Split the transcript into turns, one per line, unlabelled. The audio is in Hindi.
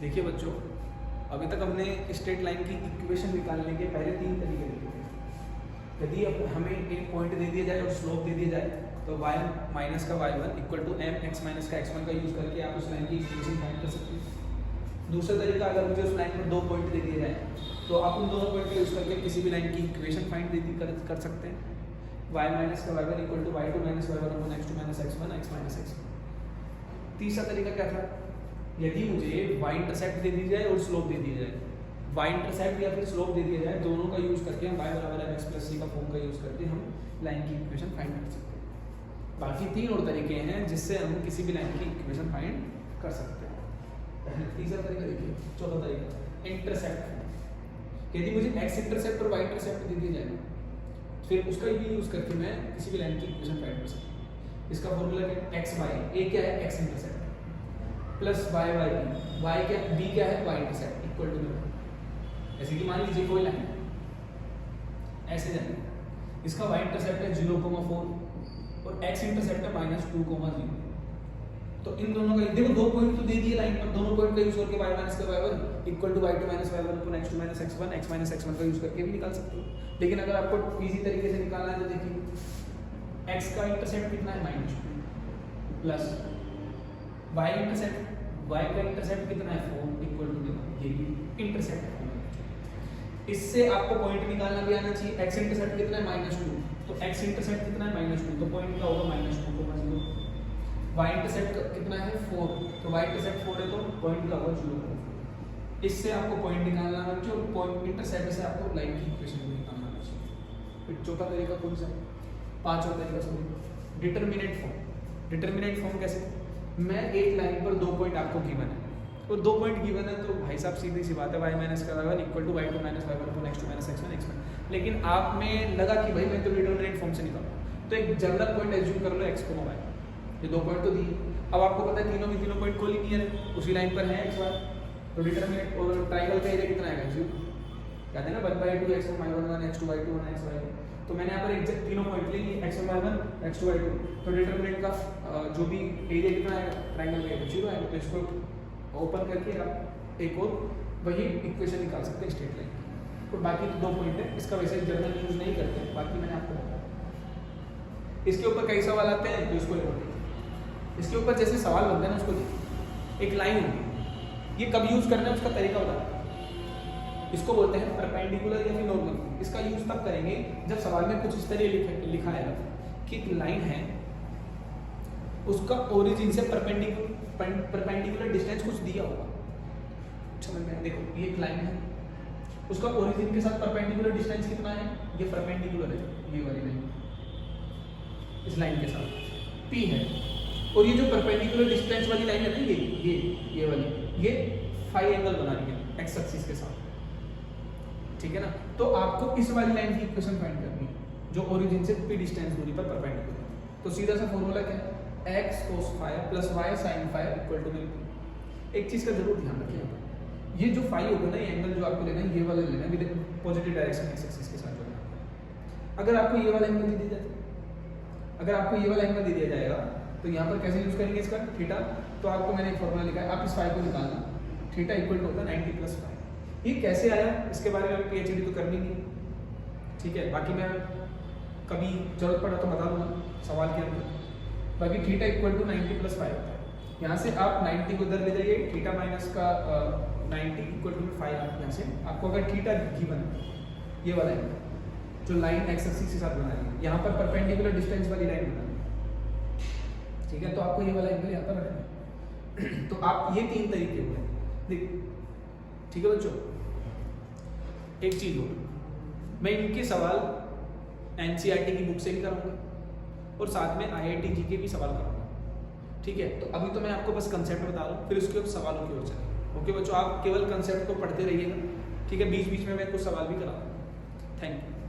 देखिए बच्चों, अभी तक हमने स्ट्रेट लाइन की इक्वेशन निकालने के पहले 3 तरीके देखे थे। यदि अब हमें एक पॉइंट दे दिया जाए और स्लोप दे दिया जाए तो y माइनस का y1 equal to m x minus का x1 का यूज़ करके आप उस लाइन की इक्वेशन फाइंड कर सकते हैं। दूसरा तरीका, अगर मुझे उस लाइन पर 2 पॉइंट दे दिए जाए तो आप उन दोनों पॉइंट का यूज़ करके किसी भी लाइन की इक्वेशन फाइंड कर सकते हैं। y माइनस का y1 equal to y2 minus y1 upon x2 minus x1 x minus x1। तीसरा तरीका क्या था, यदि मुझे y इंटरसेप्ट दे दी जाए और स्लोप दे दिया जाए, y इंटरसेप्ट या फिर स्लोप दे दिया जाए, दोनों का यूज़ करके हम y बराबर mx प्लस c का फॉर्म का यूज़ करके हम लाइन की इक्वेशन फाइंड कर सकते हैं। बाकी 3 और तरीके हैं जिससे हम किसी भी लाइन की इक्वेशन फाइंड कर सकते हैं। तीसरा तरीका देखिए, चौथा तरीका इंटरसेप्ट। यदि मुझे x इंटरसेप्ट और y इंटरसेप्ट दे दिया जाए फिर उसका भी यूज़ करके मैं किसी भी लाइन की इक्वेशन फाइंड कर सकता हूँ। इसका फॉर्मूला क्या है, x y, a क्या है x intercept plus y y b, y क्या b क्या है y इंटरसेप्ट इक्वल टू ऐसे कि मान लीजिए कोई लाइन ऐसे जाए, इसका y इंटरसेप्ट है 0,4 और x इंटरसेप्ट है -2,0। तो इन दोनों का देखो 2 पॉइंट तो दे दिए लाइन पर, दोनों पॉइंट का यूज करके y माइनस का y1 equal to y2 minus y1 upon x2 minus x1 x minus x1 का यूज करके भी निकाल सकते हो। लेकिन अगर आपको इजी तरीके से निकालना है तो देखिए x का इंटरसेप्ट कितना है -2 प्लस y इंटरसेप्ट, y का इंटरसेप्ट कितना है 4 इक्वल टू ये इंटरसेप्ट। इससे आपको पॉइंट निकालना भी आना चाहिए। x इंटरसेप्ट कितना है -2, तो x इंटरसेप्ट कितना है -2, तो पॉइंट का होगा -2,0। y इंटरसेप्ट कितना है 4, तो y इंटरसेप्ट 4 है तो पॉइंट का होगा 0,4। इससे आपको पॉइंट निकालना आना चाहिए और पॉइंट इंटरसेप्ट से आपको लाइन की इक्वेशन भी निकालना आना चाहिए। फिर चौथा तरीका कौन सा है, पांचवा तरीका sorry, determinant form. Determinant form कैसे, मैं एक लाइन पर 2 पॉइंट आपको गिवन है तो 2 पॉइंट गिवन है तो भाई साहब सीधी सी बात है y माइनस का y1 equal to y2 minus y1 upon x2 minus x1 x1। लेकिन आप में लगा कि भाई मैं तो डिटरमिनेंट फॉर्म से निकालूं, तो एक जनरल पॉइंट एज्यूम कर लो x को y, ये 2 पॉइंट तो दिए। अब आपको पता है तीनों पॉइंट कोलिनियर है, उसी लाइन पर है x y, तो डिटरमिनेंट और ट्रायंगल का एरिया कितना आएगा 0। याद है ना 1/2 x1 y1 x2 y2 x y। तो मैंने यहाँ पर एग्जैक्ट तीनों पॉइंट ले लिए x1 y1 x2 y2, तो डिटरमिनेंट का जो भी एरिया कितना आएगा ट्रायंगल का एरिया 0 आएगा। तो इसको ओपन करके आप एक और वही इक्वेशन निकाल सकते हैं स्ट्रेट लाइन की। तो बाकी 2 पॉइंट है, इसका वैसे जनरल यूज नहीं करते, बाकी मैंने आपको बताया। इसके ऊपर कई सवाल आते हैं तो इसको इसके ऊपर जैसे सवाल बनते हैं ना उसको एक लाइन होगी, ये कब यूज करना है उसका तरीका बताता है। इसको बोलते हैं परपेंडिकुलर या फिर नॉर्मल। इसका यूज तब करेंगे जब सवाल में कुछ इस तरह लिखा है कि एक लाइन है, उसका ओरिजिन से परपेंडिकुलर डिस्टेंस कुछ दिया होगा। समझ में, देखो ये एक लाइन है, उसका ओरिजिन के साथ परपेंडिकुलर डिस्टेंस कितना है, ये परपेंडिकुलर है, ये वाली लाइन इस लाइन के साथ p है, और ये जो परपेंडिकुलर डिस्टेंस वाली लाइन है ना ये वाली, ये फाई एंगल बना रही है x एक्सिस के साथ, ठीक है ना। तो आपको इस वाली लाइन की इक्वेशन फाइंड करनी है जो ओरिजिन से p डिस्टेंस दूरी पर परपेंडिकुलर है। तो सीधा सा फॉर्मूला क्या है, x cos phi plus y sin phi equal to p। एक चीज का जरूर ध्यान रखिएगा, ये जो फाई होगा ना, ये एंगल जो आपको लेना है ये वाला लेना है with positive direction x axis के साथ जोड़ना है। अगर आपको ये वाला एंगल दे दिया जाए, अगर आपको ये वाला एंगल दे दिया जाएगा तो यहाँ पर कैसे यूज करेंगे इसका थीटा, तो आपको मैंने एक फॉर्मूला लिखा है, आप इस फाई को निकालना, थीटा इक्वल टू होता है 90 प्लस फाई। ये कैसे आया इसके बारे में पीएचडी तो करनी नहीं, ठीक है, बाकी मैं कभी जरूरत पड़ा तो बता दूंगा सवाल के अंदर। बाकी theta equal to 90 plus phi होता है। यहाँ से आप 90 को इधर ले जाइए, थीटा माइनस का 90 इक्वल टू 5 यहाँ से आपको अगर थीटा गिवन ये वाला है जो लाइन एक्स एक्सिस के साथ बना रही है, यहाँ पर परपेंडिकुलर डिस्टेंस वाली लाइन बना रही है, ठीक है, तो आपको ये वाला एंगल यहाँ पर रखना है। तो आप ये 3 तरीके हुए देख, ठीक है बच्चों। एक चीज हो, मैं इनके सवाल एनसीईआरटी की बुक से भी कराऊंगा और साथ में आईआईटी जीके भी सवाल कराऊंगा, ठीक है। तो अभी तो मैं आपको बस कंसेप्ट बता रहा हूँ, फिर उसके सवालों की ओर चलेंगे। ओके बच्चों, आप केवल कंसेप्ट को पढ़ते रहिएगा, ठीक है, बीच बीच में मैं कुछ सवाल भी कराऊंगा। Thank you.